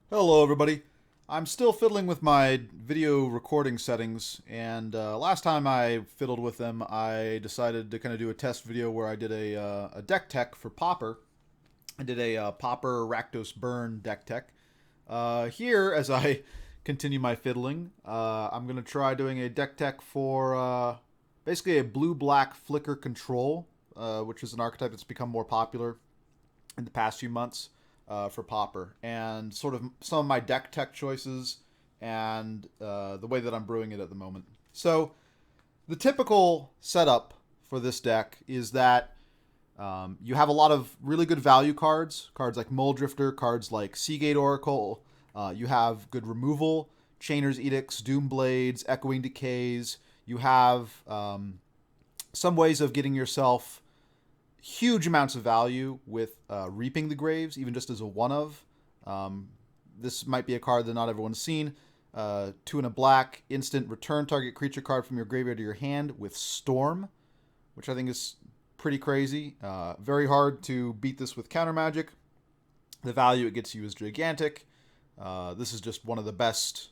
Hello everybody. I'm still fiddling with my video recording settings, and last time I fiddled with them, I decided to kind of do a test video where I did a deck tech for Pauper. I did a Pauper Rakdos Burn deck tech. Here, as I continue my fiddling, I'm going to try doing a deck tech for basically a blue-black flicker control, which is an archetype that's become more popular in the past few months for Pauper, and sort of some of my deck tech choices and the way that I'm brewing it at the moment. So the typical setup for this deck is that you have a lot of really good value cards, cards like Mulldrifter, cards like Seagate Oracle. You have good removal, Chainer's Edicts, Doomblades, Echoing Decays. You have some ways of getting yourself huge amounts of value with Reaping the Graves, even just as a one of. This might be a card that not everyone's seen. 2 and a black, instant return target creature card from your graveyard to your hand with Storm, which I think is pretty crazy. Very hard to beat this with counter magic. The value it gets you is gigantic. This is just one of the best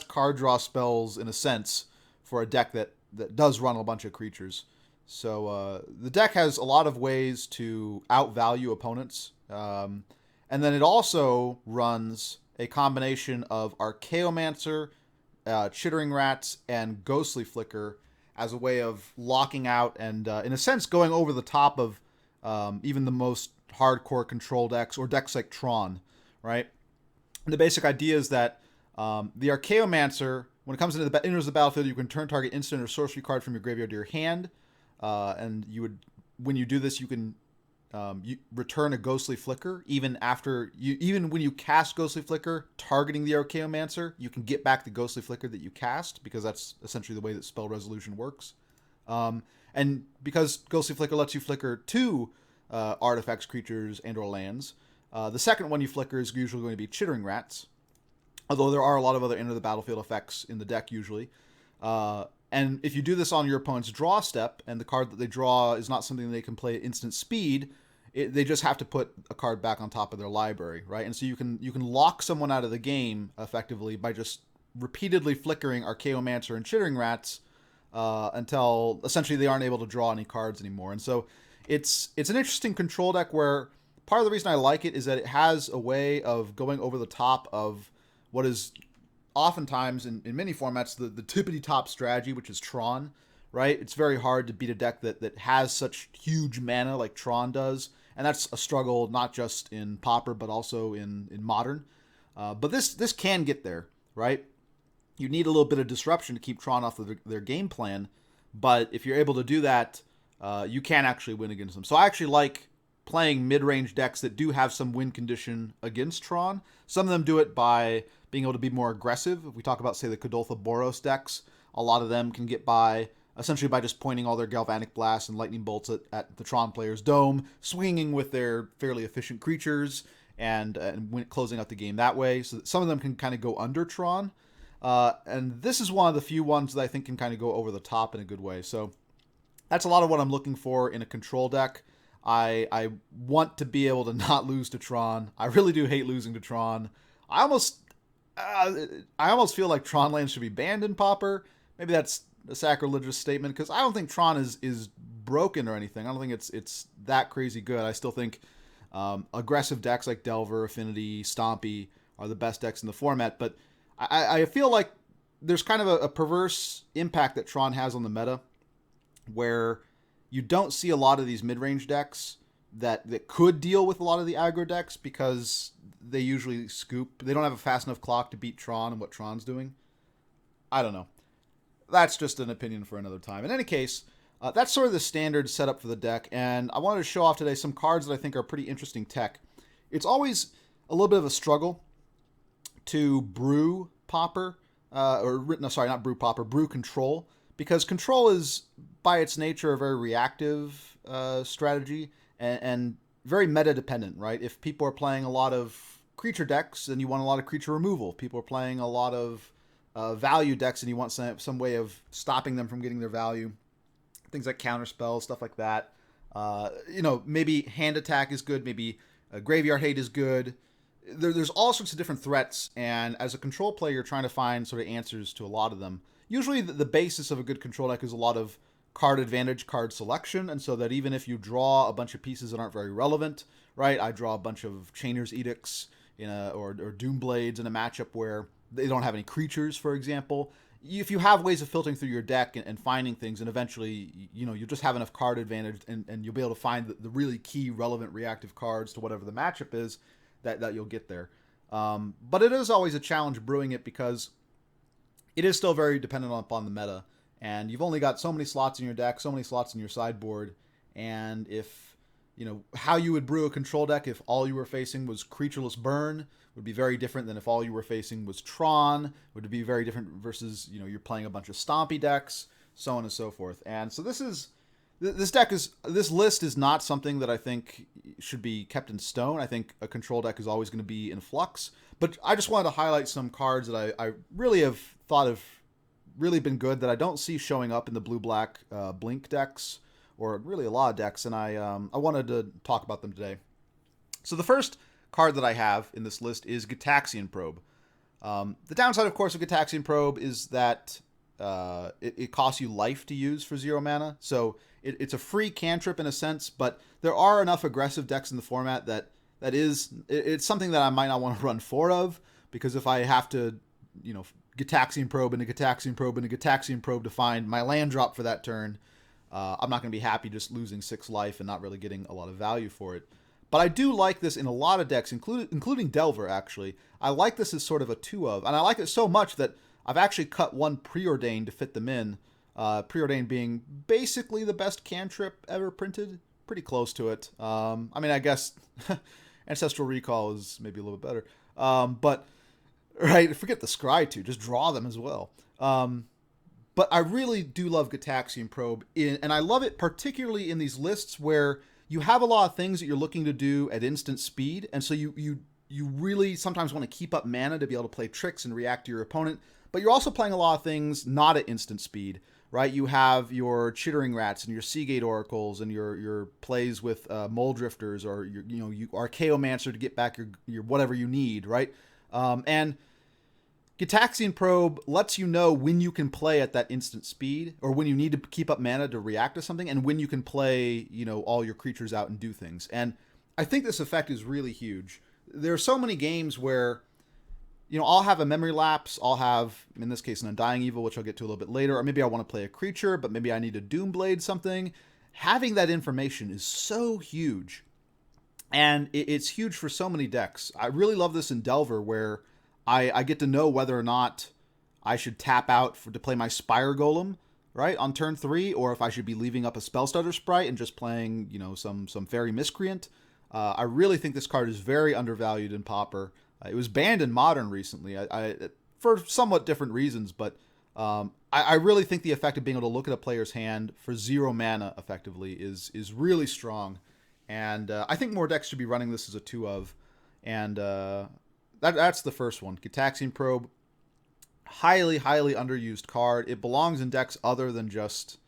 card draw spells in a sense for a deck that does run a bunch of creatures. So the deck has a lot of ways to outvalue opponents. And then it also runs a combination of Archaeomancer, Chittering Rats, and Ghostly Flicker as a way of locking out and, in a sense, going over the top of even the most hardcore control decks or decks like Tron, right? And the basic idea is that the Archaeomancer, when it comes into enters the battlefield, you can turn target instant or sorcery card from your graveyard to your hand. And you would, when you do this, you can you return a Ghostly Flicker even when you cast Ghostly Flicker, targeting the Archaeomancer, you can get back the Ghostly Flicker that you cast, because that's essentially the way that spell resolution works. And because Ghostly Flicker lets you flicker 2 artifacts, creatures, and/or lands, the second one you flicker is usually going to be Chittering Rats. Although there are a lot of other enter the battlefield effects in the deck usually. And if you do this on your opponent's draw step, and the card that they draw is not something they can play at instant speed, they just have to put a card back on top of their library, right? And so you can lock someone out of the game effectively by just repeatedly flickering Archaeomancer and Chittering Rats until essentially they aren't able to draw any cards anymore. And so it's an interesting control deck where part of the reason I like it is that it has a way of going over the top of what is oftentimes in many formats the tippity top strategy, which is Tron, right? It's very hard to beat a deck that has such huge mana like Tron does, and that's a struggle not just in Pauper but also in Modern. But this can get there, right? You need a little bit of disruption to keep Tron off of their game plan, but if you're able to do that, you can actually win against them. So I actually like playing mid-range decks that do have some win condition against Tron. Some of them do it by being able to be more aggressive. If we talk about, say, the Kodoltha Boros decks, a lot of them can get by essentially by just pointing all their Galvanic Blasts and Lightning Bolts at the Tron player's dome, swinging with their fairly efficient creatures, and closing out the game that way. So some of them can kind of go under Tron. And this is one of the few ones that I think can kind of go over the top in a good way. So that's a lot of what I'm looking for in a control deck. I want to be able to not lose to Tron. I really do hate losing to Tron. I almost feel like Tron lands should be banned in Pauper. Maybe that's a sacrilegious statement, because I don't think Tron is broken or anything. I don't think it's that crazy good. I still think aggressive decks like Delver, Affinity, Stompy are the best decks in the format. But I feel like there's kind of a perverse impact that Tron has on the meta, where you don't see a lot of these mid-range decks that could deal with a lot of the aggro decks, because they usually scoop. They don't have a fast enough clock to beat Tron and what Tron's doing. I don't know. That's just an opinion for another time. In any case, that's sort of the standard setup for the deck, and I wanted to show off today some cards that I think are pretty interesting tech. It's always a little bit of a struggle to brew Pauper, not brew Pauper, brew Control, because Control is, by its nature, a very reactive strategy and very meta-dependent, right? If people are playing a lot of creature decks, then you want a lot of creature removal. If people are playing a lot of value decks, and you want some way of stopping them from getting their value. Things like counterspells, stuff like that. Maybe hand attack is good. Maybe graveyard hate is good. there's all sorts of different threats, and as a control player, you're trying to find sort of answers to a lot of them. Usually, the basis of a good control deck is a lot of card advantage, card selection, and so that even if you draw a bunch of pieces that aren't very relevant, right? I draw a bunch of Chainer's Edicts or Doom Blades in a matchup where they don't have any creatures, for example. If you have ways of filtering through your deck and finding things, and eventually, you'll just have enough card advantage, and you'll be able to find the really key, relevant, reactive cards to whatever the matchup is, that you'll get there. But it is always a challenge brewing it because it is still very dependent upon the meta. And you've only got so many slots in your deck, so many slots in your sideboard. And if, how you would brew a control deck if all you were facing was Creatureless Burn would be very different than if all you were facing was Tron. Would be very different versus, you're playing a bunch of Stompy decks, so on and so forth. And so this list is not something that I think should be kept in stone. I think a control deck is always going to be in flux. But I just wanted to highlight some cards that I really have thought of really been good that I don't see showing up in the blue-black Blink decks, or really a lot of decks, and I wanted to talk about them today. So the first card that I have in this list is Gitaxian Probe. The downside, of course, of Gitaxian Probe is that it costs you life to use for 0 mana, so it's a free cantrip in a sense, but there are enough aggressive decks in the format that it's something that I might not want to run 4 of, because if I have to, Gitaxian Probe and a Gitaxian Probe and a Gitaxian Probe to find my land drop for that turn, I'm not going to be happy just losing 6 life and not really getting a lot of value for it. But I do like this in a lot of decks, including Delver, actually. I like this as sort of a 2 of, and I like it so much that I've actually cut one Preordain to fit them in. Preordain being basically the best cantrip ever printed. Pretty close to it. I guess Ancestral Recall is maybe a little bit better. But, right, forget the Scry too. Just draw them as well. But I really do love Gitaxian Probe, and I love it particularly in these lists where you have a lot of things that you're looking to do at instant speed, and so you really sometimes want to keep up mana to be able to play tricks and react to your opponent, but you're also playing a lot of things not at instant speed, right? You have your Chittering Rats and your Seagate Oracles and your plays with Mulldrifters, or you Archaeomancer to get back your whatever you need, right? And Gitaxian Probe lets you know when you can play at that instant speed, or when you need to keep up mana to react to something, and when you can play, all your creatures out and do things. And I think this effect is really huge. There are so many games where, I'll have a memory lapse, I'll have, in this case, an Undying Evil, which I'll get to a little bit later, or maybe I want to play a creature, but maybe I need to Doomblade something. Having that information is so huge. And it's huge for so many decks. I really love this in Delver, where I get to know whether or not I should tap out to play my Spire Golem, right, on turn 3, or if I should be leaving up a Spellstutter Sprite and just playing, some Fairy Miscreant. I really think this card is very undervalued in Pauper. It was banned in Modern recently, I for somewhat different reasons, but I really think the effect of being able to look at a player's hand for 0 mana effectively is really strong. And I think more decks should be running this as a 2 of. And that's the first one. Gitaxian Probe, highly, highly underused card. It belongs in decks other than just,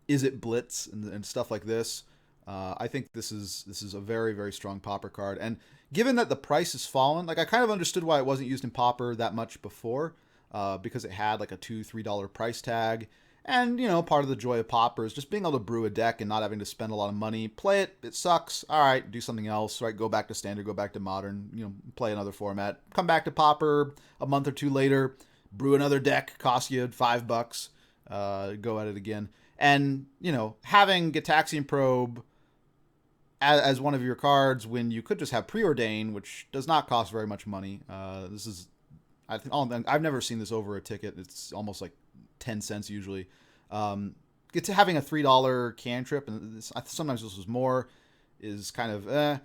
is it Blitz and stuff like this. I think this is a very, very strong Pauper card. And given that the price has fallen, I kind of understood why it wasn't used in Pauper that much before, because it had like a $2-3 price tag. And, part of the joy of Pauper is just being able to brew a deck and not having to spend a lot of money. Play it, it sucks. All right, do something else, right? Go back to Standard, go back to Modern, play another format. Come back to Pauper a month or 2 later, brew another deck, cost you $5, go at it again. And, having Gitaxian Probe as one of your cards when you could just have Preordain, which does not cost very much money. This is, I've never seen this over a ticket. It's almost like 10 cents usually. It's having a $3 cantrip, and sometimes this was more, is kind of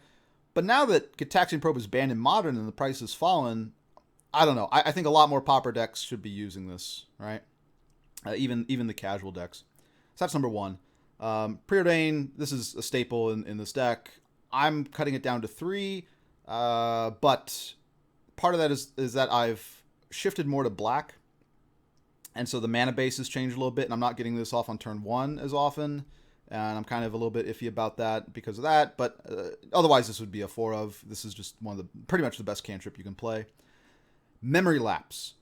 But now that Gitaxian Probe is banned in Modern and the price has fallen, I don't know. I think a lot more Pauper decks should be using this, right? Even the casual decks. So that's number 1. Preordain, this is a staple in this deck. I'm cutting it down to 3, but part of that is that I've shifted more to black. And so the mana base has changed a little bit, and I'm not getting this off on turn 1 as often. and I'm kind of a little bit iffy about that because of that. But otherwise, this would be a 4 of. This is just one of the pretty much the best cantrip you can play. Memory Lapse.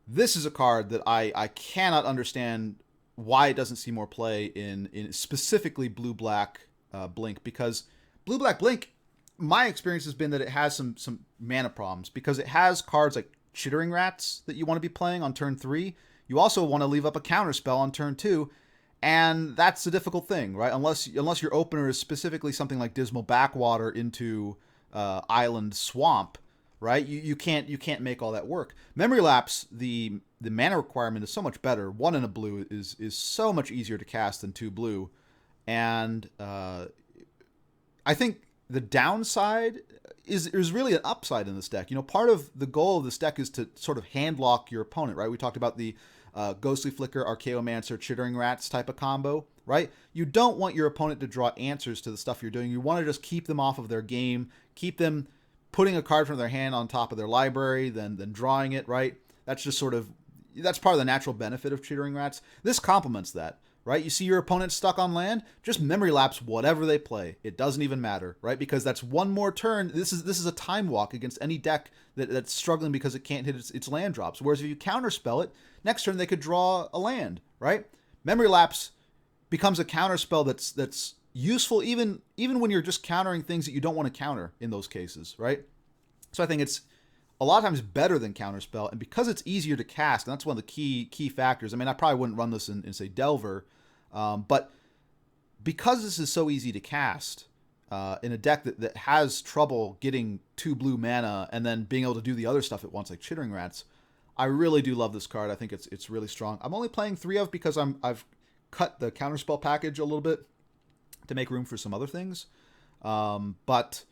This is a card that I cannot understand why it doesn't see more play in specifically blue-black Blink, because blue-black Blink, my experience has been that it has some mana problems because it has cards like Chittering Rats that you want to be playing on turn 3. You also want to leave up a counterspell on turn 2, and that's a difficult thing, right? Unless your opener is specifically something like Dismal Backwater into Island Swamp, right? You can't make all that work. Memory Lapse, the mana requirement is so much better. 1 in a blue is so much easier to cast than 2 blue, and I think the downside is really an upside in this deck. You know, part of the goal of this deck is to sort of handlock your opponent, right? We talked about the Ghostly Flicker, Archaeomancer, Chittering Rats type of combo, right? You don't want your opponent to draw answers to the stuff you're doing. You want to just keep them off of their game, keep them putting a card from their hand on top of their library, then drawing it, right? That's just sort of, that's part of the natural benefit of Chittering Rats. This complements that, right? You see your opponent stuck on land, just Memory Lapse whatever they play. It doesn't even matter, right? Because that's one more turn. This is a time walk against any deck that's struggling because it can't hit its land drops. Whereas if you counterspell it, next turn they could draw a land, right? Memory Lapse becomes a counterspell that's useful even when you're just countering things that you don't want to counter in those cases, right? So I think it's a lot of times better than counterspell, and because it's easier to cast, and that's one of the key factors. I mean, I probably wouldn't run this in say Delver, but because this is so easy to cast in a deck that has trouble getting 2 blue mana and then being able to do the other stuff at once like Chittering Rats, I really do love this card. I think it's really strong. I'm only playing 3 of because I've cut the counterspell package a little bit to make room for some other things, but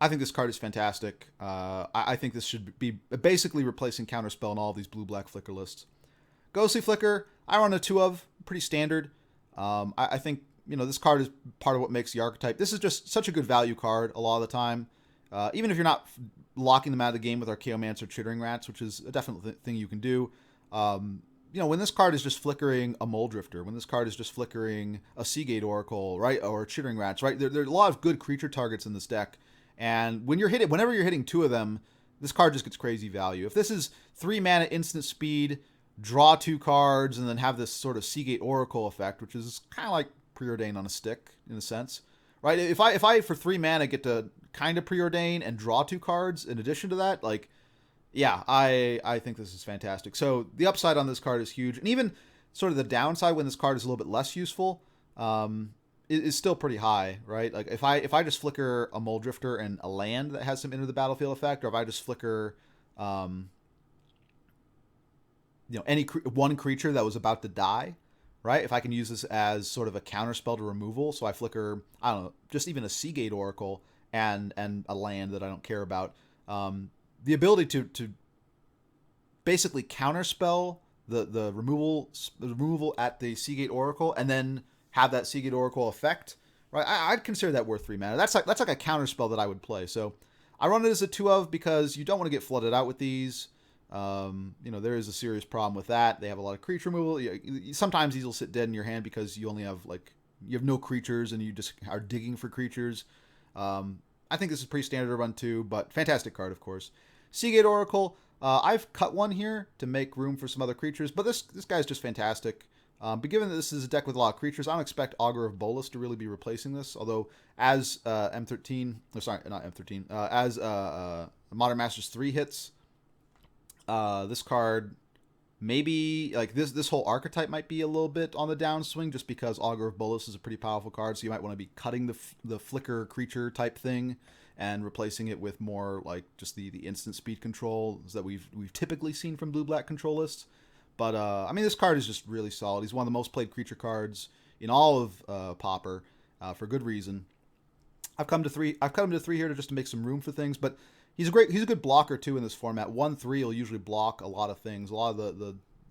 I think this card is fantastic. I think this should be basically replacing Counterspell in all of these blue-black Flicker lists. Ghostly Flicker, I run a 2 of, pretty standard. I think, you know, this card is part of what makes the archetype. This is just such a good value card a lot of the time. Even if you're not locking them out of the game with Archaeomancer or Chittering Rats, which is a definite thing you can do. You know, when this card is just flickering a Mulldrifter, when this card is just flickering a Seagate Oracle, right, or Chittering Rats, right, there are a lot of good creature targets in this deck. And whenever you're hitting 2 of them, this card just gets crazy value. If this is 3 mana instant speed, draw 2 cards, and then have this sort of Seagate Oracle effect, which is kind of like Preordain on a stick in a sense, right? If I for 3 mana get to kind of Preordain and draw 2 cards in addition to that, like, yeah, I think this is fantastic. So the upside on this card is huge, and even sort of the downside when this card is a little bit less useful, is still pretty high, right? Like if I just flicker a Mulldrifter and a land that has some enter the battlefield effect, or if I just flicker, you know, one creature that was about to die, right? If I can use this as sort of a counterspell to removal, so I flicker, I don't know, just even a Seagate Oracle and a land that I don't care about, the ability to basically counterspell the removal at the Seagate Oracle and then have that Seagate Oracle effect, right? I'd consider that worth 3 mana. That's like a counterspell that I would play. So I run it as a 2 of because you don't want to get flooded out with these. You know, there is a serious problem with that. They have a lot of creature removal. Sometimes these will sit dead in your hand because you only have you have no creatures and you just are digging for creatures. I think this is pretty standard to run 2, but fantastic card, of course. Seagate Oracle, I've cut one here to make room for some other creatures, but this guy's just fantastic. But given that this is a deck with a lot of creatures, I don't expect Augur of Bolas to really be replacing this. Although, as M13, oh, sorry, not M13, as Modern Masters 3 hits, this card maybe like this whole archetype might be a little bit on the downswing, just because Augur of Bolas is a pretty powerful card. So you might want to be cutting the flicker creature type thing and replacing it with more like just the instant speed controls that we've typically seen from blue-black control lists. But, I mean, this card is just really solid. He's one of the most played creature cards in all of Pauper, for good reason. I've cut him to 3 here just to make some room for things, but he's a good blocker, too, in this format. 1/3 will usually block a lot of things. A lot of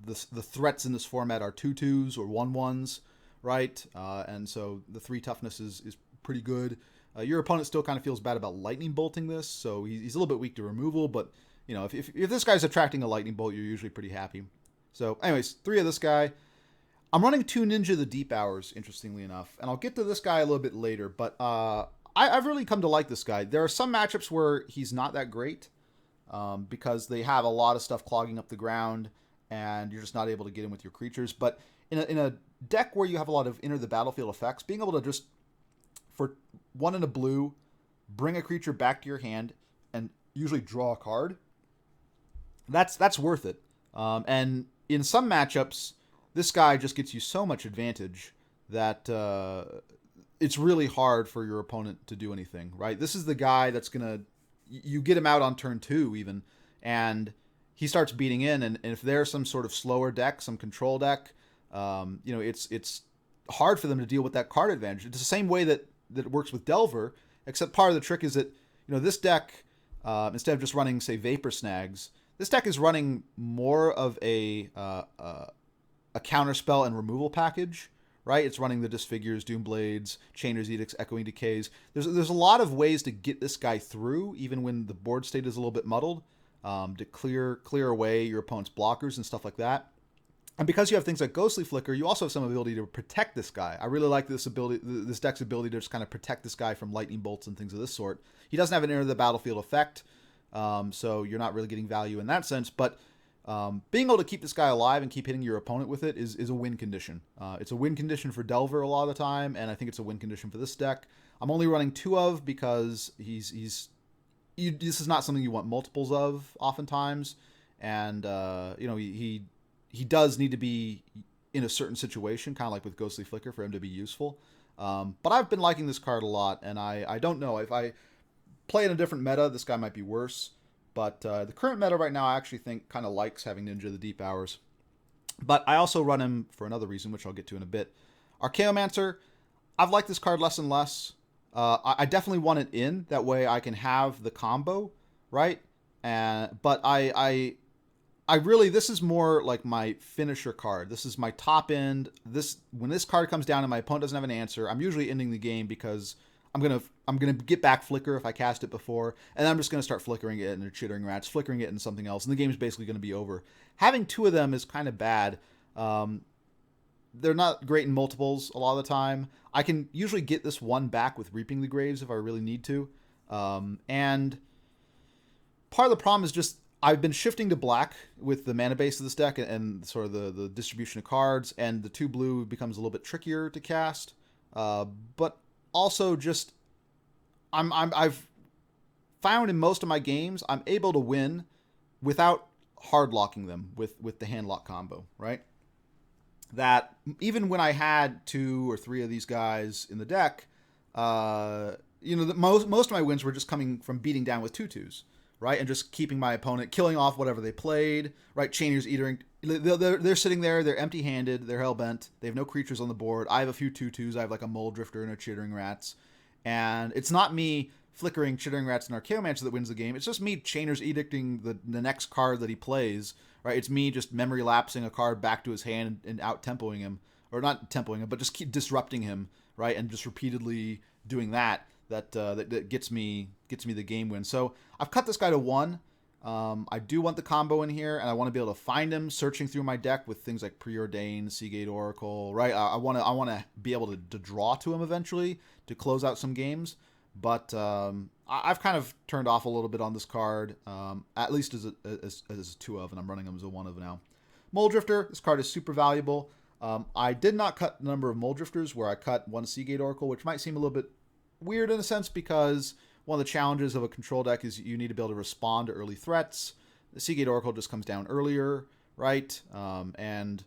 the threats in this format are 2/2s or 1/1s, right? And so the 3 toughness is pretty good. Your opponent still kind of feels bad about lightning bolting this, so he's a little bit weak to removal, but, you know, if this guy's attracting a lightning bolt, you're usually pretty happy. So, anyways, 3 of this guy. I'm running 2 Ninja the Deep Hours, interestingly enough, and I'll get to this guy a little bit later, but I've really come to like this guy. There are some matchups where he's not that great because they have a lot of stuff clogging up the ground, and you're just not able to get in with your creatures. But in a deck where you have a lot of enter the battlefield effects, being able to just, for 1 and a blue, bring a creature back to your hand and usually draw a card, that's worth it. And in some matchups, this guy just gets you so much advantage that it's really hard for your opponent to do anything, right? This is the guy that's going to, you get him out on turn 2 even, and he starts beating in, and if there's some sort of slower deck, some control deck, it's hard for them to deal with that card advantage. It's the same way that it works with Delver, except part of the trick is that, this deck, instead of just running, say, Vapor Snags, this deck is running more of a counterspell and removal package, right? It's running the Disfigures, Doomblades, Chainer's Edicts, Echoing Decays. There's a lot of ways to get this guy through, even when the board state is a little bit muddled, to clear away your opponent's blockers and stuff like that. And because you have things like Ghostly Flicker, you also have some ability to protect this guy. I really like this deck's ability to just kind of protect this guy from lightning bolts and things of this sort. He doesn't have an enter the battlefield effect, so you're not really getting value in that sense, but being able to keep this guy alive and keep hitting your opponent with it is a win condition. It's a win condition for Delver a lot of the time, and I think it's a win condition for this deck. I'm only running 2 of because this is not something you want multiples of oftentimes, and he does need to be in a certain situation, kind of like with Ghostly Flicker, for him to be useful. But I've been liking this card a lot, and I don't know. If I play in a different meta, this guy might be worse. But the current meta right now, I actually think kind of likes having Ninja the Deep Hours. But I also run him for another reason, which I'll get to in a bit. Archaeomancer, I've liked this card less and less. I definitely want it in. That way I can have the combo, right? But I really, this is more like my finisher card. This is my top end. When this card comes down and my opponent doesn't have an answer, I'm usually ending the game because I'm gonna get back Flicker if I cast it before, and I'm just gonna start flickering it into Chittering Rats, flickering it into something else, and the game's basically gonna be over. Having 2 of them is kind of bad. They're not great in multiples a lot of the time. I can usually get this one back with Reaping the Graves if I really need to. And part of the problem is just I've been shifting to black with the mana base of this deck and sort of the distribution of cards, and the 2 blue becomes a little bit trickier to cast. But also just I've found in most of my games I'm able to win without hard locking them with the hand lock combo, right? That even when I had 2 or 3 of these guys in the deck, most of my wins were just coming from beating down with 2/2s, right? And just keeping my opponent, killing off whatever they played, right? Chainer's Eating. They're sitting there, they're empty-handed, they're hell-bent, they have no creatures on the board. I have a few 2/2s, I have like a Mulldrifter and a Chittering Rats. And it's not me flickering Chittering Rats and Archaeomancer that wins the game. It's just me Chainer's Edicting the next card that he plays, right? It's me just memory lapsing a card back to his hand and out-tempoing him. Or not tempoing him, but just keep disrupting him, right? And just repeatedly doing that gets me the game win. So I've cut this guy to 1. I do want the combo in here, and I want to be able to find him searching through my deck with things like Preordained, Seagate Oracle, right? I want to be able to draw to him eventually to close out some games. But I've kind of turned off a little bit on this card, at least as a 2 of, and I'm running him as a 1 of now. Mulldrifter, this card is super valuable. I did not cut the number of Mulldrifters where I cut 1 Seagate Oracle, which might seem a little bit weird in a sense because one of the challenges of a control deck is you need to be able to respond to early threats. The Seagate Oracle just comes down earlier, right? And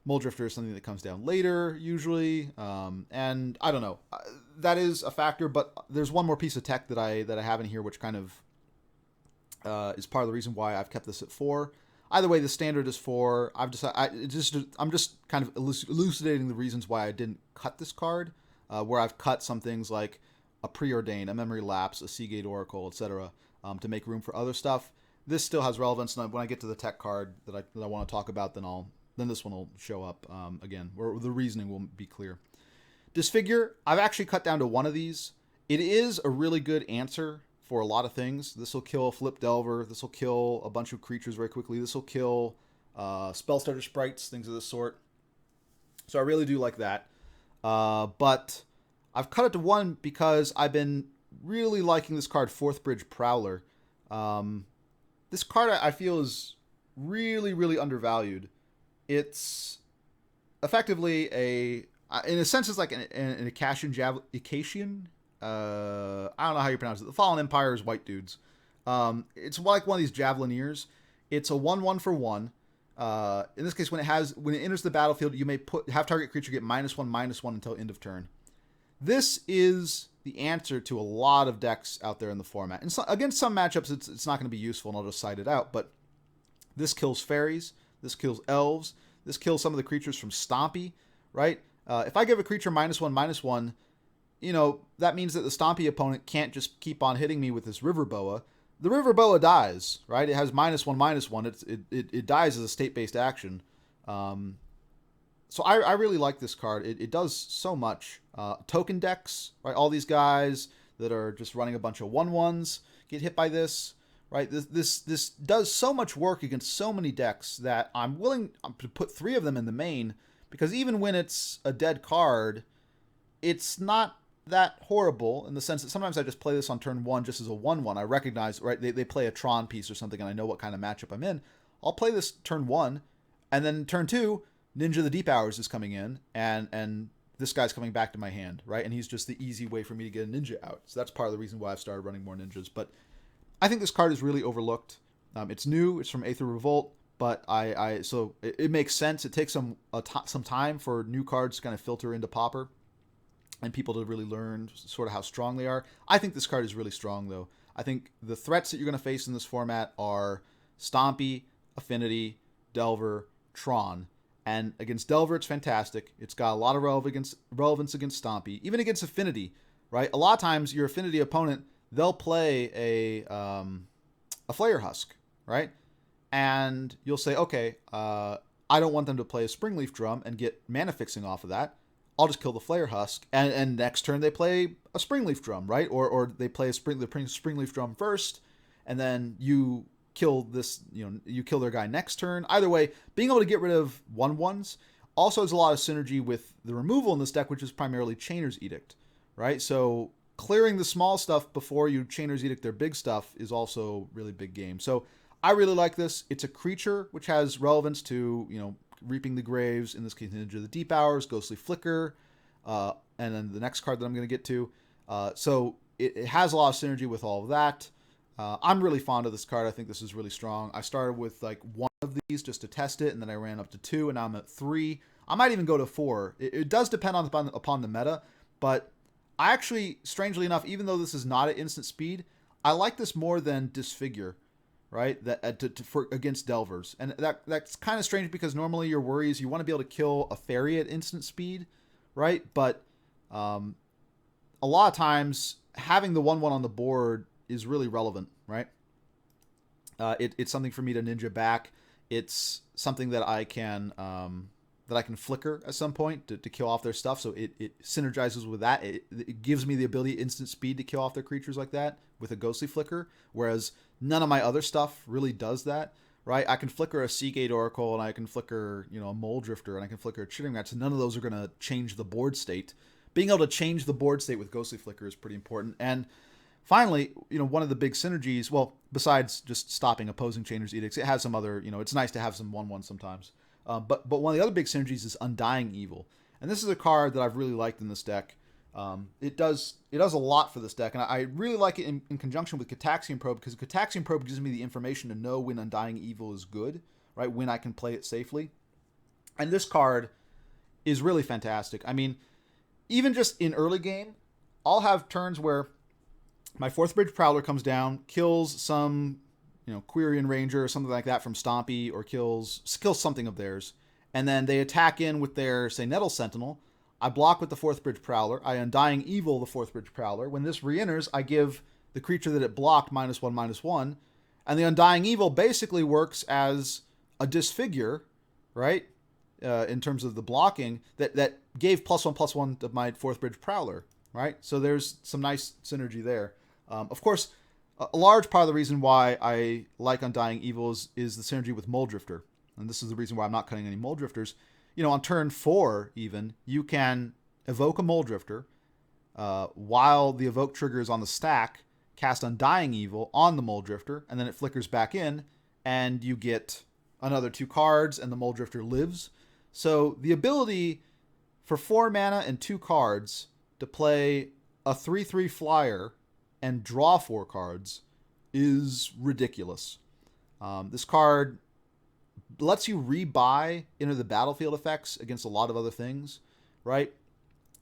Mulldrifter is something that comes down later, usually. And I don't know. That is a factor, but there's one more piece of tech that I have in here, which kind of is part of the reason why I've kept this at 4. Either way, the standard is 4. I'm just kind of elucidating the reasons why I didn't cut this card, where I've cut some things like a Preordain, a Memory Lapse, a Seagate Oracle, etc., to make room for other stuff. This still has relevance, and when I get to the tech card that I want to talk about, then this one will show up again, where the reasoning will be clear. Disfigure, I've actually cut down to 1 of these. It is a really good answer for a lot of things. This will kill a Flip Delver. This will kill a bunch of creatures very quickly. This will kill Spellstarter Sprites, things of this sort. So I really do like that. But I've cut it to 1 because I've been really liking this card, Fourth Bridge Prowler. This card I feel is really, really undervalued. It's effectively in a sense, it's like an Acacian. I don't know how you pronounce it. The Fallen Empire's white dudes. It's like one of these Javelineers. It's a 1/1 for 1. In this case, when it enters the battlefield, you may have target creature get -1/-1 until end of turn. This is the answer to a lot of decks out there in the format. And against some matchups, it's not going to be useful, and I'll just cite it out. But this kills fairies. This kills elves. This kills some of the creatures from Stompy, right? If I give a creature -1/-1, that means that the Stompy opponent can't just keep on hitting me with this River Boa. The River Boa dies, right? It has -1/-1. It dies as a state-based action. So I really like this card. It does so much. Token decks, right? All these guys that are just running a bunch of 1/1s get hit by this, right? This does so much work against so many decks that I'm willing to put 3 of them in the main, because even when it's a dead card, it's not that horrible in the sense that sometimes I just play this on turn 1 just as a 1/1. I recognize, right, they play a Tron piece or something and I know what kind of matchup I'm in. I'll play this turn 1, and then turn 2, Ninja the Deep Hours is coming in, and this guy's coming back to my hand, right? And he's just the easy way for me to get a Ninja out. So that's part of the reason why I've started running more Ninjas. But I think this card is really overlooked. It's new. It's from Aether Revolt, but so it makes sense. It takes some time for new cards to kind of filter into Pauper and people to really learn sort of how strong they are. I think this card is really strong, though. I think the threats that you're going to face in this format are Stompy, Affinity, Delver, Tron. And against Delver, it's fantastic. It's got a lot of relevance against Stompy, even against Affinity, right? A lot of times, your Affinity opponent, they'll play a Flayer Husk, right? And you'll say, okay, I don't want them to play a Springleaf Drum and get mana fixing off of that. I'll just kill the Flayer Husk, and next turn they play a Springleaf Drum, right? Or they play the Springleaf Drum first, and then you kill this, you kill their guy next turn. Either way, being able to get rid of 1/1s also has a lot of synergy with the removal in this deck, which is primarily Chainer's Edict, right? So clearing the small stuff before you Chainer's Edict their big stuff is also really big game. So I really like this. It's a creature which has relevance to, Reaping the Graves, in this case, Ninja the Deep Hours, Ghostly Flicker, and then the next card that I'm going to get to. So it has a lot of synergy with all of that. I'm really fond of this card. I think this is really strong. I started with like 1 of these just to test it, and then I ran up to 2, and now I'm at 3. I might even go to 4. It does depend upon the meta, but I actually, strangely enough, even though this is not at instant speed, I like this more than Disfigure, right? For against Delvers, and that's kind of strange because normally your worry is you want to be able to kill a fairy at instant speed, right? But a lot of times having the 1/1 on the board is really relevant, right? It's something for me to ninja back. It's something that I can flicker at some point to kill off their stuff. So it synergizes with that. It gives me the ability instant speed to kill off their creatures like that with a ghostly flicker, whereas none of my other stuff really does that, right? I can flicker a Seagate Oracle, and I can flicker, a Mulldrifter, and I can flicker a Chittering Rats, and none of those are going to change the board state. Being able to change the board state with ghostly flicker is pretty important. And finally, one of the big synergies, well, besides just stopping opposing Chainer's Edicts, it has some other, it's nice to have some 1/1 sometimes. But one of the other big synergies is Undying Evil. And this is a card that I've really liked in this deck. It does a lot for this deck, and I really like it in conjunction with Cataxian Probe, because Cataxian Probe gives me the information to know when Undying Evil is good, right? When I can play it safely. And this card is really fantastic. I mean, even just in early game, I'll have turns where my Fourth Bridge Prowler comes down, kills some, Quirion Ranger or something like that from Stompy, or kills something of theirs, and then they attack in with their, say, Nettle Sentinel. I block with the Fourth Bridge Prowler. I Undying Evil the Fourth Bridge Prowler. When this re-enters, I give the creature that it blocked -1/-1, and the Undying Evil basically works as a Disfigure, right? In terms of the blocking, that gave +1/+1 to my Fourth Bridge Prowler, right? So there's some nice synergy there. Of course, a large part of the reason why I like Undying Evil is the synergy with Mulldrifter. And this is the reason why I'm not cutting any Mulldrifters. on turn 4 even, you can evoke a Mulldrifter, while the evoke trigger is on the stack, cast Undying Evil on the Mulldrifter, and then it flickers back in, and you get another 2 cards, and the Mulldrifter lives. So the ability for 4 mana and 2 cards to play a 3/3 flyer and draw 4 cards is ridiculous. This card lets you rebuy Enter the Battlefield effects against a lot of other things, right?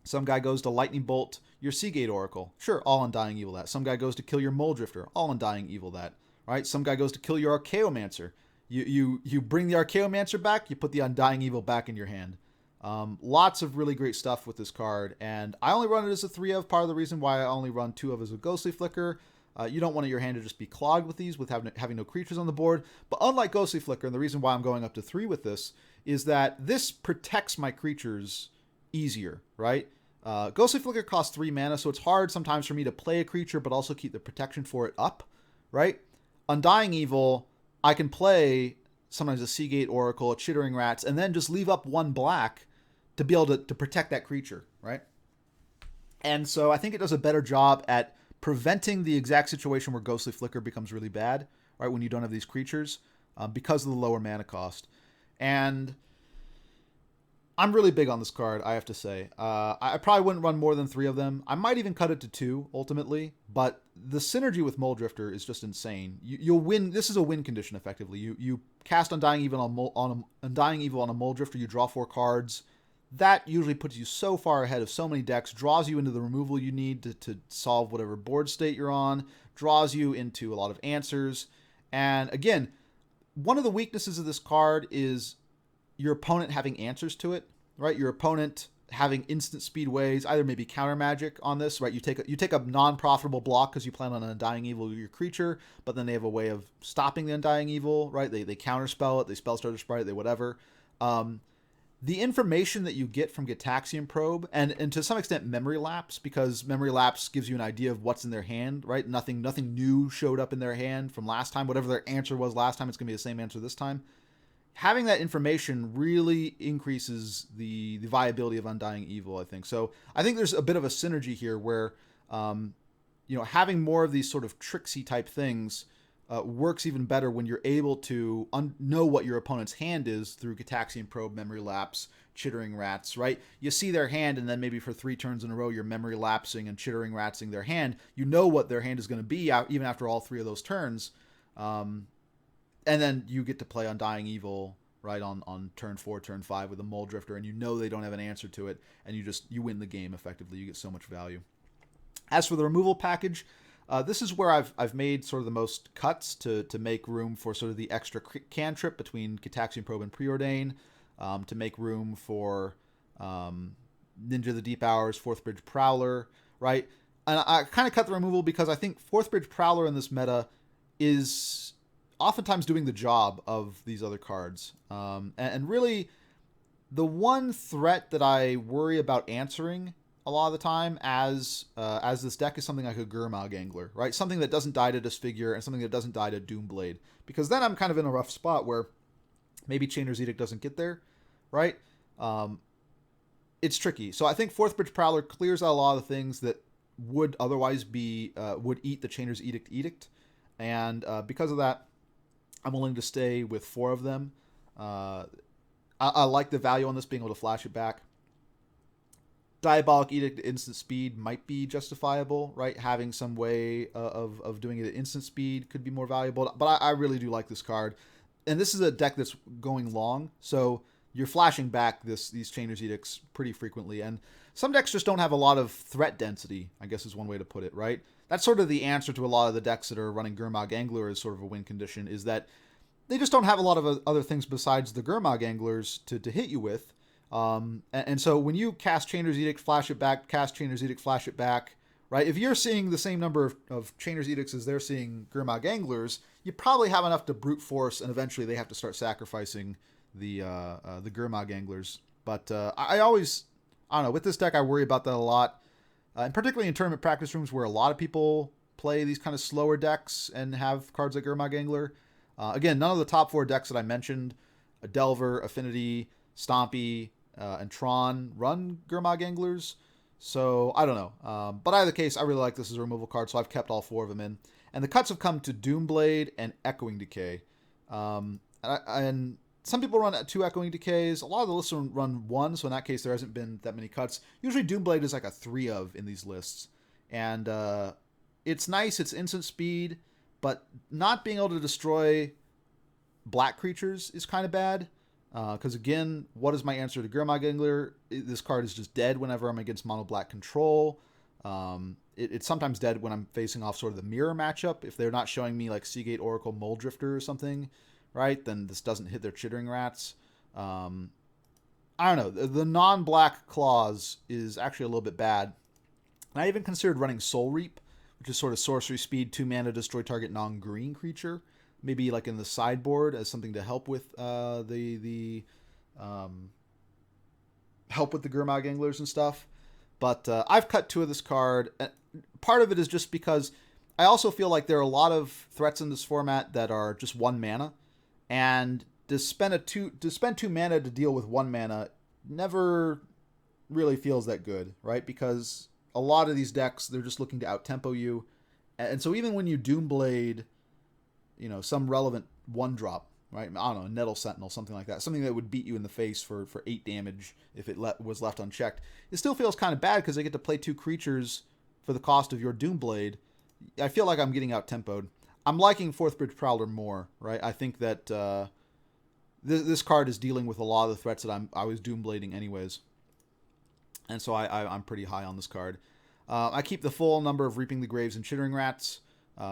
Some guy goes to Lightning Bolt your Seagate Oracle. Sure, all Undying Evil that. Some guy goes to kill your Mulldrifter. All Undying Evil that. Right? Some guy goes to kill your Archaeomancer. You bring the Archaeomancer back, you put the Undying Evil back in your hand. Lots of really great stuff with this card, and I only run it as a 3-of. Part of the reason why I only run 2-of is a Ghostly Flicker. You don't want your hand to just be clogged with these, with having no creatures on the board. But unlike Ghostly Flicker, and the reason why I'm going up to 3 with this, is that this protects my creatures easier, right? Ghostly Flicker costs 3 mana, so it's hard sometimes for me to play a creature, but also keep the protection for it up, right? Undying Evil, I can play sometimes a Seagate Oracle, a Chittering Rats, and then just leave up 1 black to be able to protect that creature, right? And so I think it does a better job at preventing the exact situation where Ghostly Flicker becomes really bad, right, when you don't have these creatures, because of the lower mana cost. And I'm really big on this card, I have to say. I probably wouldn't run more than 3 of them. I might even cut it to 2, ultimately. But the synergy with Mulldrifter is just insane. You'll win. This is a win condition, effectively. You cast Undying Evil on a Mulldrifter, you draw 4 cards. That usually puts you so far ahead of so many decks, draws you into the removal you need to solve whatever board state you're on, draws you into a lot of answers. And again, one of the weaknesses of this card is your opponent having answers to it, right? Your opponent having instant speed ways, either maybe counter magic on this, right? You take a non-profitable block because you plan on Undying Evil your creature, but then they have a way of stopping the Undying Evil, right? They counter spell it, they spell starter sprite it, they whatever. The information that you get from Gitaxian Probe, and to some extent Memory Lapse, because Memory Lapse gives you an idea of what's in their hand, right? Nothing new showed up in their hand from last time. Whatever their answer was last time, it's going to be the same answer this time. Having that information really increases the viability of Undying Evil, I think. So I think there's a bit of a synergy here where, having more of these sort of tricksy type things works even better when you're able to know what your opponent's hand is through Gitaxian Probe, Memory Lapse, Chittering Rats, right? You see their hand, and then maybe for 3 turns in a row, you're Memory Lapsing and Chittering Ratsing their hand. You know what their hand is going to be even after all 3 of those turns. And then you get to play Undying Evil, right, on turn 4, turn 5 with a Mulldrifter, and you know they don't have an answer to it, and you win the game effectively. You get so much value. As for the removal package, this is where I've made sort of the most cuts to make room for sort of the extra cantrip between Gitaxian Probe and Preordain, to make room for Ninja the Deep Hours, Fourth Bridge Prowler, right? And I kind of cut the removal because I think Fourth Bridge Prowler in this meta is oftentimes doing the job of these other cards. And really, the one threat that I worry about answering a lot of the time as this deck is something like a Gurmag Angler, right? Something that doesn't die to Disfigure and something that doesn't die to Doomblade. Because then I'm kind of in a rough spot where maybe Chainer's Edict doesn't get there, right? It's tricky. So I think Fourth Bridge Prowler clears out a lot of the things that would otherwise would eat the Chainer's Edict. And because of that, I'm willing to stay with 4 of them. I like the value on this, being able to flash it back. Diabolic Edict at instant speed might be justifiable, right? Having some way of doing it at instant speed could be more valuable. But I really do like this card. And this is a deck that's going long, so you're flashing back these Chainer's Edicts pretty frequently. And some decks just don't have a lot of threat density, I guess is one way to put it, right? That's sort of the answer to a lot of the decks that are running Gurmag Angler as sort of a win condition, is that they just don't have a lot of other things besides the Gurmag Anglers to hit you with. And so when you cast Chainer's Edict, flash it back, cast Chainer's Edict, flash it back, right? If you're seeing the same number of Chainer's Edicts as they're seeing Gurmag Anglers, you probably have enough to brute force, and eventually they have to start sacrificing the Gurmag Anglers. But I don't know, with this deck I worry about that a lot. And particularly in tournament practice rooms where a lot of people play these kind of slower decks and have cards like Gurmag Angler. Again, none of the top 4 decks that I mentioned, a Delver, Affinity, Stompy, and Tron run Gurmag Anglers. So I don't know. But either case, I really like this as a removal card, so I've kept all 4 of them in. And the cuts have come to Doomblade and Echoing Decay. And some people run 2 Echoing Decays. A lot of the lists run 1, so in that case, there hasn't been that many cuts. Usually Doomblade is like a 3 of in these lists. And it's nice, it's instant speed, but not being able to destroy black creatures is kind of bad. Because again, what is my answer to Gurmag Angler? This card is just dead whenever I'm against mono black control. It's sometimes dead when I'm facing off sort of the mirror matchup. If they're not showing me like Seagate Oracle Mulldrifter or something, right, then this doesn't hit their Chittering Rats. I don't know. The non-black clause is actually a little bit bad. And I even considered running Soul Reap, which is sort of sorcery speed, 2 mana, destroy target non-green creature. Maybe like in the sideboard as something to help with help with the Gurmag Anglers and stuff. But I've cut 2 of this card. Part of it is just because I also feel like there are a lot of threats in this format that are just 1 mana, and to spend 2 mana to deal with 1 mana never really feels that good, right? Because a lot of these decks, they're just looking to outtempo you, and so even when you Doomblade, you know, some relevant 1-drop, right? I don't know, Nettle Sentinel, something like that. Something that would beat you in the face for 8 damage if it was left unchecked. It still feels kind of bad because they get to play 2 creatures for the cost of your Doomblade. I feel like I'm getting out-tempoed. I'm liking Fourth Bridge Prowler more, right? I think that this card is dealing with a lot of the threats that I was Doomblading anyways. And so I'm pretty high on this card. I keep the full number of Reaping the Graves and Chittering Rats.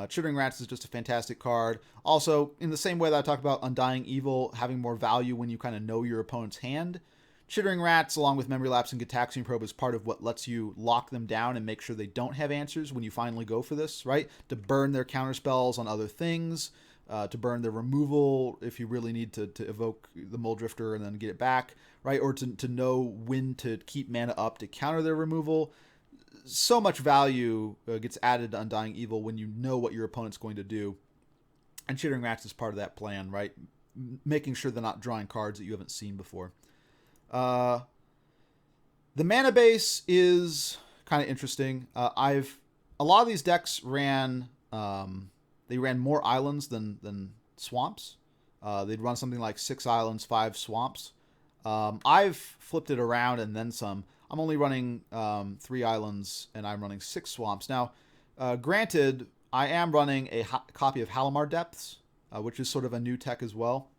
Chittering Rats is just a fantastic card. Also, in the same way that I talked about Undying Evil having more value when you kind of know your opponent's hand, Chittering Rats, along with Memory Lapse and Gitaxian Probe, is part of what lets you lock them down and make sure they don't have answers when you finally go for this, right? To burn their counterspells on other things, to burn their removal if you really need to evoke the Mulldrifter and then get it back, right? Or to know when to keep mana up to counter their removal. So much value gets added to Undying Evil when you know what your opponent's going to do. And Chittering Rats is part of that plan, right? Making sure they're not drawing cards that you haven't seen before. The mana base is kind of interesting. A lot of these decks ran more islands than swamps. They'd run something like 6 islands, 5 swamps. I've flipped it around and then some. I'm only running 3 islands, and I'm running 6 swamps. Now, granted, I am running a copy of Halimar Depths, which is sort of a new tech as well.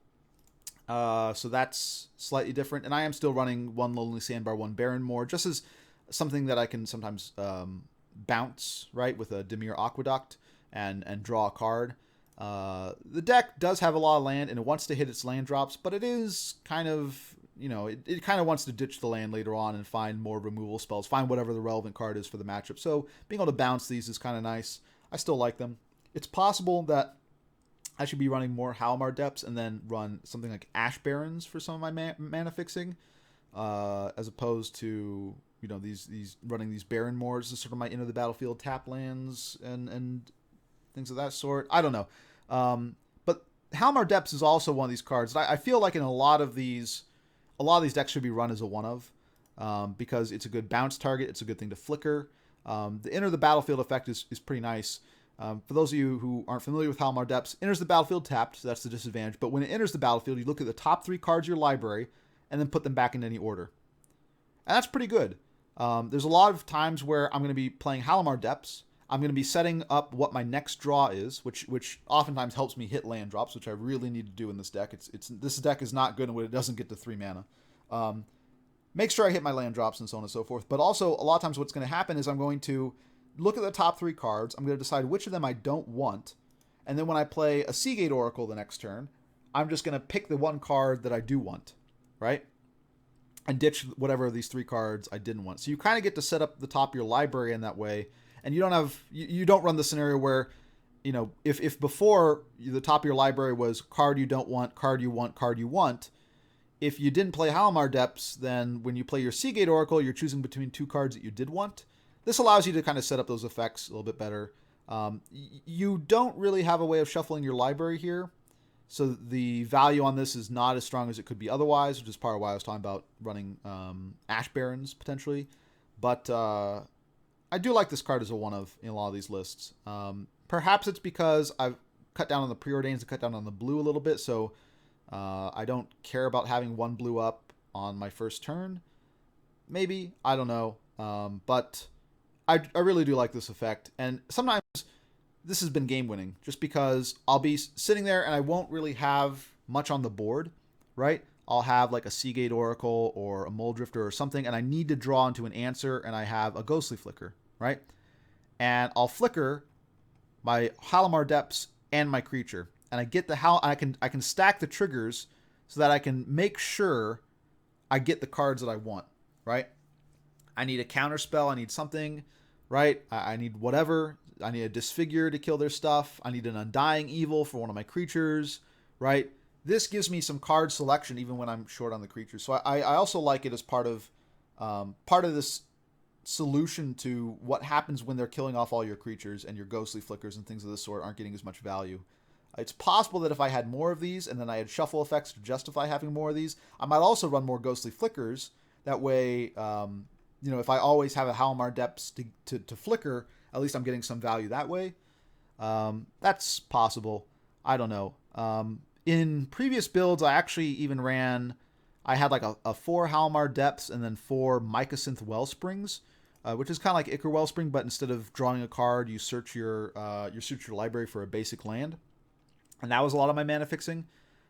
So that's slightly different. And I am still running 1 Lonely Sandbar, 1 Barrenmoor, just as something that I can sometimes bounce, right, with a Dimir Aqueduct and draw a card. The deck does have a lot of land, and it wants to hit its land drops, but it is kind of... You know, it kind of wants to ditch the land later on and find more removal spells, find whatever the relevant card is for the matchup. So being able to bounce these is kind of nice. I still like them. It's possible that I should be running more Halimar Depths and then run something like Ash Barrens for some of my mana fixing, as opposed to, you know, these running these Barrenmoors as sort of my into the battlefield tap lands and things of that sort. I don't know. But Halimar Depths is also one of these cards that I feel like in a lot of these decks should be run as a one-of, because it's a good bounce target. It's a good thing to flicker. The enter the battlefield effect is pretty nice. For those of you who aren't familiar with Halimar Depths, enters the battlefield tapped, so that's the disadvantage. But when it enters the battlefield, you look at the top 3 cards of your library and then put them back in any order. And that's pretty good. There's a lot of times where I'm going to be playing Halimar Depths. I'm going to be setting up what my next draw is, which oftentimes helps me hit land drops, which I really need to do in this deck. This deck is not good when it doesn't get to 3 mana. Make sure I hit my land drops and so on and so forth. But also, a lot of times what's going to happen is I'm going to look at the top 3 cards. I'm going to decide which of them I don't want. And then when I play a Seagate Oracle the next turn, I'm just going to pick the 1 card that I do want, right? And ditch whatever of these 3 cards I didn't want. So you kind of get to set up the top of your library in that way. And you don't run the scenario where, you know, if before the top of your library was card you don't want, card you want, card you want, if you didn't play Halimar Depths, then when you play your Seagate Oracle, you're choosing between 2 cards that you did want. This allows you to kind of set up those effects a little bit better. You don't really have a way of shuffling your library here. So the value on this is not as strong as it could be otherwise, which is part of why I was talking about running Ash Barons potentially. But I do like this card as a one of in a lot of these lists. Perhaps it's because I've cut down on the preordains and cut down on the blue a little bit, so I don't care about having one blue up on my first turn. Maybe, I don't know. But I really do like this effect. And sometimes this has been game winning just because I'll be sitting there and I won't really have much on the board, right? I'll have like a Seagate Oracle or a Mulldrifter or something, and I need to draw into an answer, and I have a Ghostly Flicker, right? And I'll flicker my Halimar Depths and my creature, and I get the I can stack the triggers so that I can make sure I get the cards that I want, right? I need a counter spell, I need something, right? I need whatever. I need a Disfigure to kill their stuff. I need an Undying Evil for one of my creatures, right? This gives me some card selection even when I'm short on the creatures. So I also like it as part of this solution to what happens when they're killing off all your creatures and your Ghostly Flickers and things of this sort aren't getting as much value. It's possible that if I had more of these and then I had shuffle effects to justify having more of these, I might also run more Ghostly Flickers. That way, if I always have a Halimar Depths to flicker, at least I'm getting some value that way. That's possible. I don't know. In previous builds, I actually even I had like a 4 Halimar Depths and then 4 Mycosynth Wellsprings, which is kind of like Ichor Wellspring, but instead of drawing a card, you search your library for a basic land. And that was a lot of my mana fixing.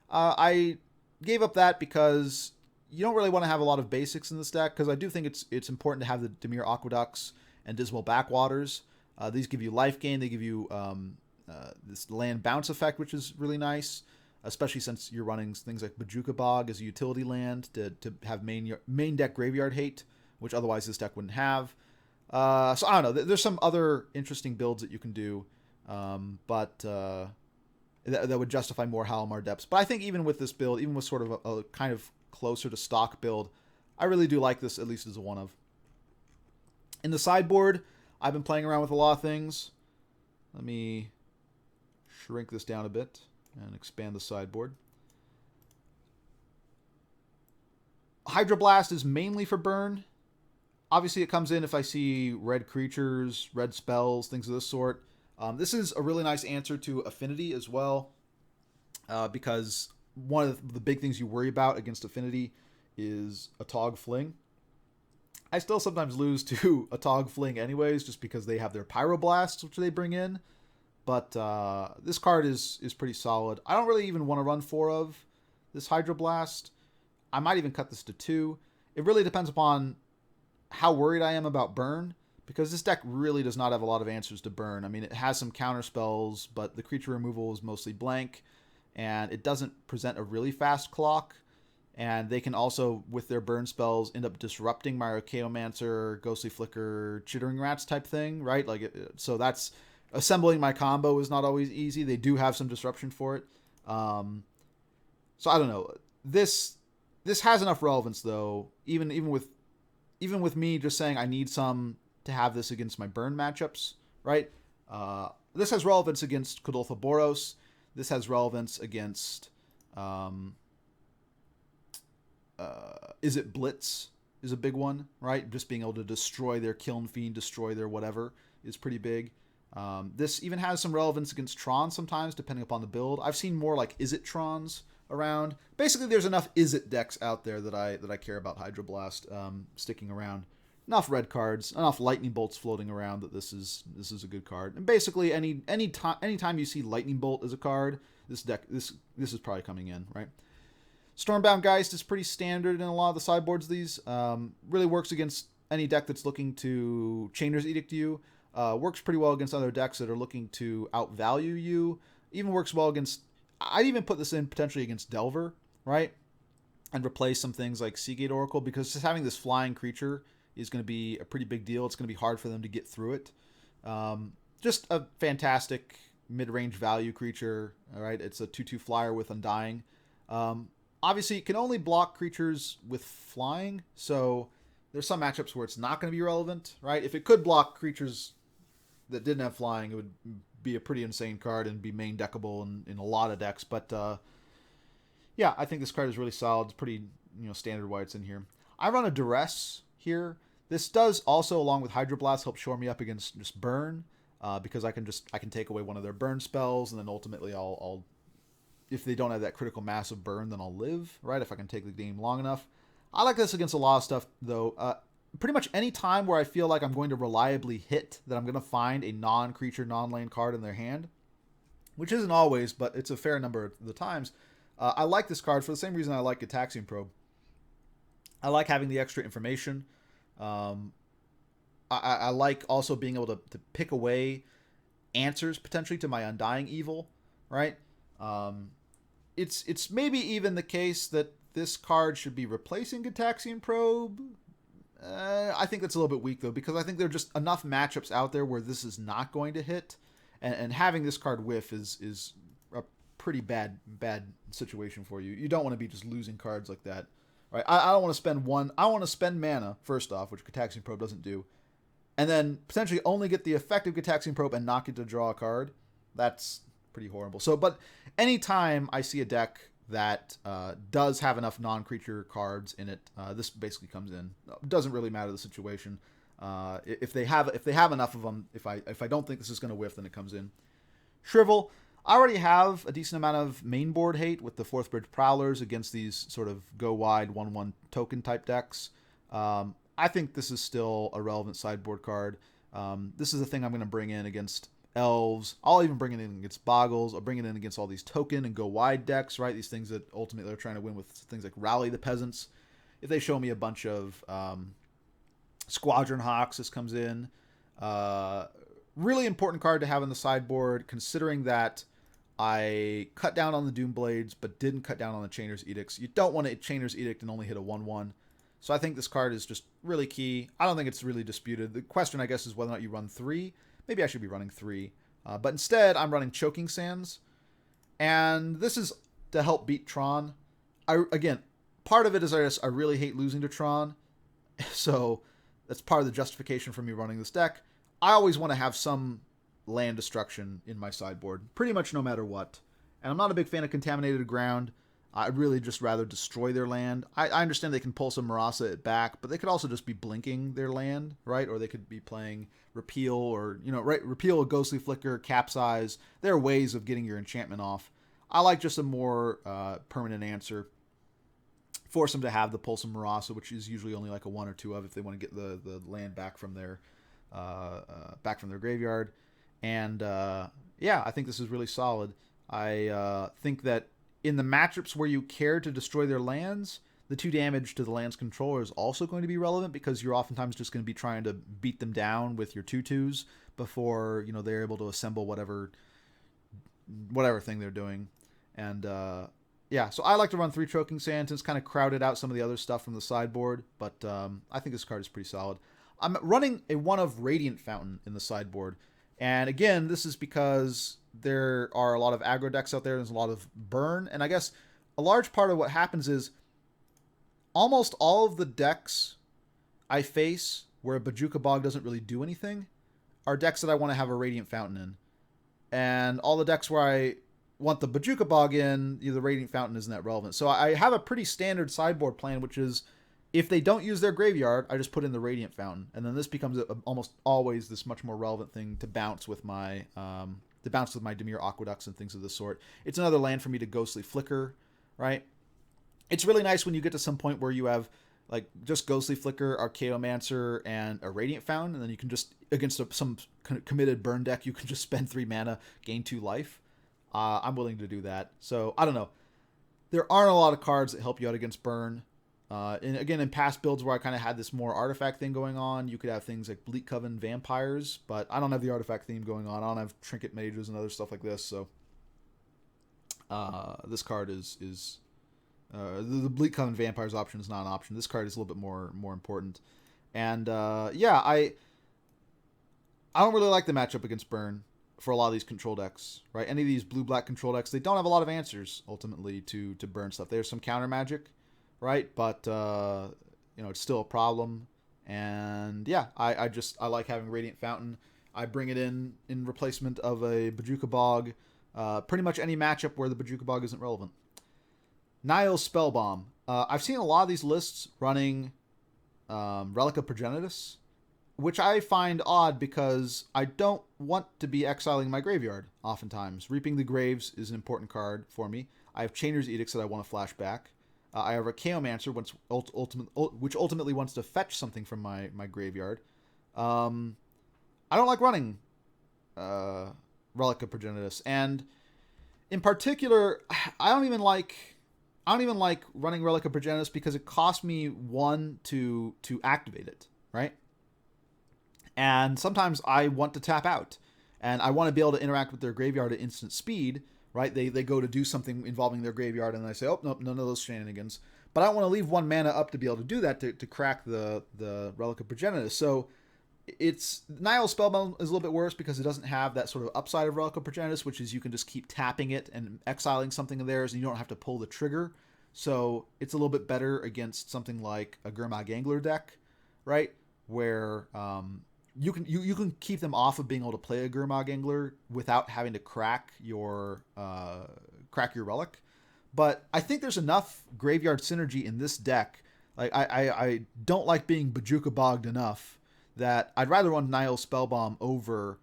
I gave up that because you don't really want to have a lot of basics in this deck, because I do think it's important to have the Dimir Aqueducts and Dismal Backwaters. These give you life gain. They give you this land bounce effect, which is really nice, especially since you're running things like Bojuka Bog as a utility land to have main deck graveyard hate, which otherwise this deck wouldn't have. So I don't know. There's some other interesting builds that you can do, but that would justify more Halimar Depths. But I think even with this build, even with sort of a kind of closer to stock build, I really do like this, at least as a one of. In the sideboard, I've been playing around with a lot of things. Let me shrink this down a bit and expand the sideboard. Hydroblast is mainly for burn. Obviously, it comes in if I see red creatures, red spells, things of this sort. This is a really nice answer to Affinity as well, because one of the big things you worry about against Affinity is a Tog Fling. I still sometimes lose to a Tog Fling anyways, just because they have their Pyroblasts, which they bring in. But this card is pretty solid. I don't really even want to run 4 of this Hydroblast. I might even cut this to 2. It really depends upon how worried I am about burn, because this deck really does not have a lot of answers to burn. I mean, it has some counter spells, but the creature removal is mostly blank, and it doesn't present a really fast clock. And they can also, with their burn spells, end up disrupting my Archaeomancer, Ghostly Flicker, Chittering Rats type thing, right? So that's assembling my combo is not always easy. They do have some disruption for it. So I don't know. This has enough relevance though. Even with me just saying I need some to have this against my burn matchups, right? This has relevance against Kodoltha Boros. This has relevance against Is It Blitz is a big one, right? Just being able to destroy their Kiln Fiend, destroy their whatever is pretty big. This even has some relevance against Tron sometimes, depending upon the build. I've seen more like Is It Trons around. Basically, there's enough Is It decks out there that I care about Hydroblast sticking around. Enough red cards, enough lightning bolts floating around that this is a good card. And basically, anytime you see lightning bolt as a card, this is probably coming in, right? Stormbound Geist is pretty standard in a lot of the sideboards. These really works against any deck that's looking to Chainer's Edict you. Works pretty well against other decks that are looking to outvalue you. Even works well against... I'd even put this in potentially against Delver, right? And replace some things like Seagate Oracle, because just having this flying creature is going to be a pretty big deal. It's going to be hard for them to get through it. Just a fantastic mid-range value creature, all right? It's a 2/2 flyer with Undying. Obviously, it can only block creatures with flying, so there's some matchups where it's not going to be relevant, right? If it could block creatures that didn't have flying, it would be a pretty insane card and be main deckable in a lot of decks. But yeah, I think this card is really solid. It's pretty standard why it's in here. I run a Duress here. This does also, along with Hydroblast, help shore me up against just burn, because I can take away one of their burn spells, and then ultimately I'll if they don't have that critical mass of burn, then I'll live, right? If I can take the game long enough. I like this against a lot of stuff, though. Pretty much any time where I feel like I'm going to reliably hit, that I'm going to find a non-creature, non-land card in their hand, which isn't always, but it's a fair number of the times. I like this card for the same reason I like Gitaxian Probe. I like having the extra information. I like also being able to pick away answers potentially to my Undying Evil, right? It's maybe even the case that this card should be replacing Gitaxian Probe. I think that's a little bit weak, though, because I think there are just enough matchups out there where this is not going to hit, and having this card whiff is a pretty bad situation for you. You don't want to be just losing cards like that, right? I don't want to spend I want to spend mana, first off, which Gitaxian Probe doesn't do, and then potentially only get the effective Gitaxian Probe and not get to draw a card. That's pretty horrible. So, but anytime I see a deck that does have enough non-creature cards in it, this basically comes in. It doesn't really matter the situation. If they have enough of them, if I don't think this is going to whiff, then it comes in. Shrivel. I already have a decent amount of main board hate with the Fourth Bridge Prowlers against these sort of go wide 1/1 token type decks. I think this is still a relevant sideboard card. This is a thing I'm going to bring in against Elves. I'll even bring it in against Boggles. I'll bring it in against all these token and go wide decks, right? These things that ultimately they're trying to win with things like Rally the Peasants. If they show me a bunch of Squadron Hawks, this comes in. Really important card to have in the sideboard, considering that I cut down on the Doomblades, but didn't cut down on the Chainer's Edicts. You don't want to Chainer's Edict and only hit a 1/1. So I think this card is just really key. I don't think it's really disputed. The question, I guess, is whether or not you run 3. Maybe I should be running 3. But instead, I'm running Choking Sands. And this is to help beat Tron. Again, part of it is I really hate losing to Tron. So that's part of the justification for me running this deck. I always want to have some land destruction in my sideboard, pretty much no matter what. And I'm not a big fan of Contaminated Ground. I'd really just rather destroy their land. I understand they can pull some Marasa it back, but they could also just be blinking their land, right? Or they could be playing Repeal or, right? Repeal, Ghostly Flicker, Capsize. There are ways of getting your enchantment off. I like just a more permanent answer. Force them to have the pull some Marasa, which is usually only like a 1 or 2 of if they want to get the land back from their graveyard. And yeah, I think this is really solid. I think that in the matchups where you care to destroy their lands, the 2 damage to the land's controller is also going to be relevant, because you're oftentimes just going to be trying to beat them down with your 2/2s before they're able to assemble whatever thing they're doing. And yeah, so I like to run 3 Choking Sands. It's kind of crowded out some of the other stuff from the sideboard, but I think this card is pretty solid. I'm running a 1 of Radiant Fountain in the sideboard. And again, this is because there are a lot of aggro decks out there. There's a lot of burn. And I guess a large part of what happens is almost all of the decks I face where a Bojuka Bog doesn't really do anything are decks that I want to have a Radiant Fountain in. And all the decks where I want the Bojuka Bog in, the Radiant Fountain isn't that relevant. So I have a pretty standard sideboard plan, which is if they don't use their graveyard, I just put in the Radiant Fountain. And then this becomes almost always this much more relevant thing to bounce with my Dimir Aqueducts and things of this sort. It's another land for me to Ghostly Flicker, right? It's really nice when you get to some point where you have like just Ghostly Flicker, Archaeomancer, and a Radiant Fountain, and then you can just, against some committed burn deck, you can just spend 3 mana, gain 2 life. I'm willing to do that. So, I don't know. There aren't a lot of cards that help you out against burn. And again, in past builds where I kind of had this more artifact thing going on, you could have things like Bleak Coven Vampires, but I don't have the artifact theme going on. I don't have Trinket Mages and other stuff like this, so this card is the Bleak Coven Vampires option is not an option. This card is a little bit more important. And yeah, I don't really like the matchup against burn for a lot of these control decks, right? Any of these blue-black control decks, they don't have a lot of answers ultimately to burn stuff. There's some counter magic, right? But it's still a problem. And yeah, I like having Radiant Fountain. I bring it in replacement of a Bojuka Bog. Pretty much any matchup where the Bojuka Bog isn't relevant. Nihil Spellbomb. I've seen a lot of these lists running Relic of Progenitus, which I find odd because I don't want to be exiling my graveyard oftentimes. Reaping the Graves is an important card for me. I have Chainer's Edicts that I want to flash back. I have Archaeomancer, which ultimately wants to fetch something from my graveyard. I don't like running Relic of Progenitus, and in particular, I don't even like running Relic of Progenitus because it costs me 1 to activate it, right? And sometimes I want to tap out, and I want to be able to interact with their graveyard at instant speed, right? They go to do something involving their graveyard, and I say, oh, nope, none of those shenanigans. But I don't want to leave 1 mana up to be able to do that, to crack the Relic of Progenitus. So it's Nihil Spellbound is a little bit worse because it doesn't have that sort of upside of Relic of Progenitus, which is you can just keep tapping it and exiling something of theirs, and you don't have to pull the trigger. So it's a little bit better against something like a Gurmag Angler deck, right? Where you can keep them off of being able to play a Gurmag Angler without having to crack your relic. But I think there's enough graveyard synergy in this deck. Like I don't like being Bojuka Bogged enough that I'd rather run Nihil Spellbomb over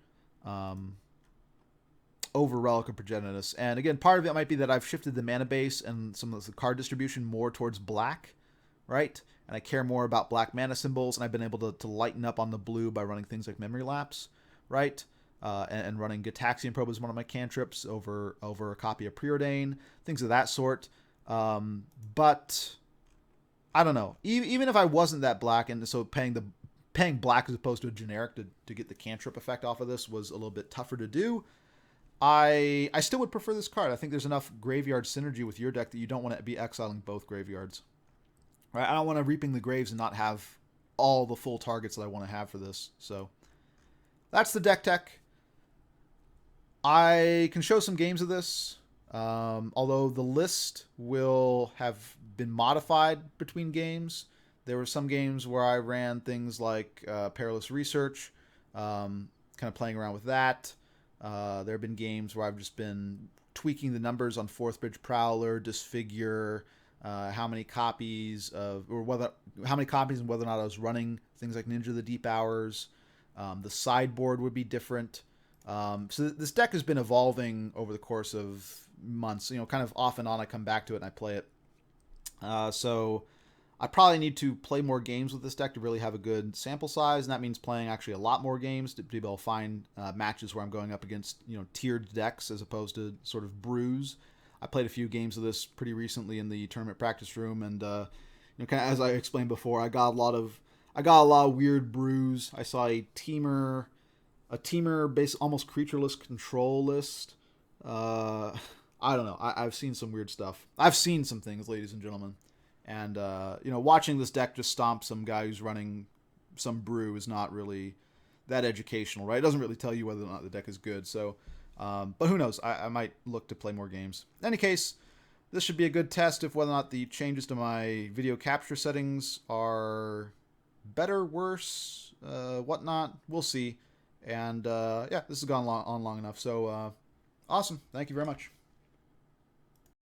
Relic of Progenitus. And again, part of it might be that I've shifted the mana base and some of the card distribution more towards black, right? And I care more about black mana symbols, and I've been able to lighten up on the blue by running things like Memory Lapse, right? And running Gitaxian Probe as one of my cantrips over a copy of Preordain, things of that sort. But I don't know. Even if I wasn't that black, and so paying black as opposed to a generic to get the cantrip effect off of this was a little bit tougher to do, I still would prefer this card. I think there's enough graveyard synergy with your deck that you don't want to be exiling both graveyards. Right? I don't want to Reaping the Graves and not have all the full targets that I want to have for this. So that's the deck tech. I can show some games of this, although the list will have been modified between games. There were some games where I ran things like Perilous Research, kind of playing around with that. There have been games where I've just been tweaking the numbers on Fourth Bridge Prowler, Disfigure, how many copies and whether or not I was running things like Ninja of the Deep Hours. The sideboard would be different. So this deck has been evolving over the course of months. Kind of off and on I come back to it and I play it. So I probably need to play more games with this deck to really have a good sample size, and that means playing actually a lot more games to be able to find matches where I'm going up against tiered decks as opposed to sort of brews. I played a few games of this pretty recently in the tournament practice room, and kind of as I explained before, I got a lot of weird brews. I saw a teamer based almost creatureless control list. I don't know. I've seen some weird stuff. I've seen some things, ladies and gentlemen. And, watching this deck just stomp some guy who's running some brew is not really that educational, right? It doesn't really tell you whether or not the deck is good. So, but who knows? I might look to play more games. In any case, this should be a good test of whether or not the changes to my video capture settings are better, worse, whatnot. We'll see. And, yeah, this has gone on long enough. So, awesome. Thank you very much.